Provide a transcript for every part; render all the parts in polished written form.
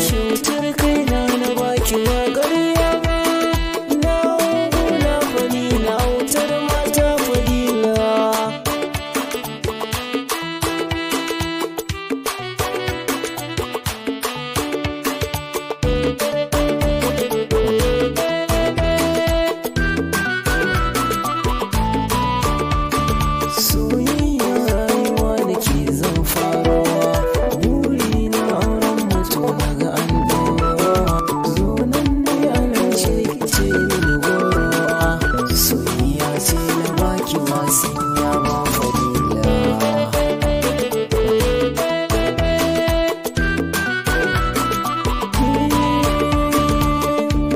Cutar kaina na baki wa ƙarya ba, na hukuna fadila wutar mata fadila. Soyayya rayuwa da ke zan farawa, buri na auren mutu daga an daura. Zo nan ne ana ce ni gorowa, soyayya ce na baki wasu ya ba fadila.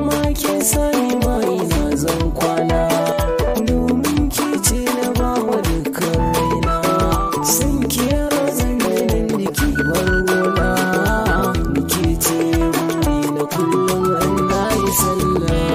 Ma ke sani ma ina zan kwana, domin ki ce na ba wa dukkan raina. San ki yara zan ganin da ki bar gona, ke ce buri na kullum an na yi sallah.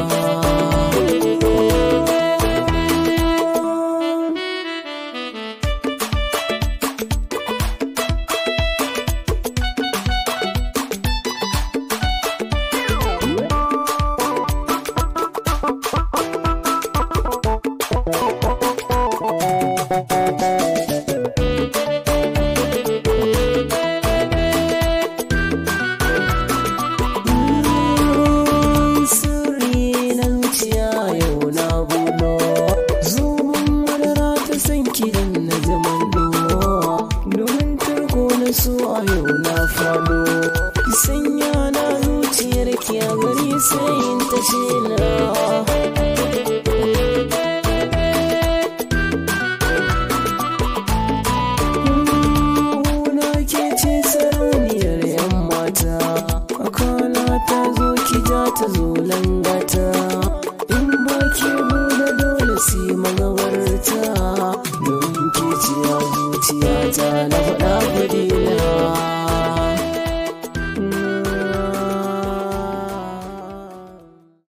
Sirri na zuciya yau na bulo, zuwan madara ta san kidan na zaman domin tarko na so a yau na fado. Ki sanya na zuciyar ki a gari sai in ta shela. Na ke ce sarauniyar 'yan mata, akala ta zo ki ja ta zo langata. In ba ke bude dole sai magabarta, domin ke ce a zuciyata na faɗa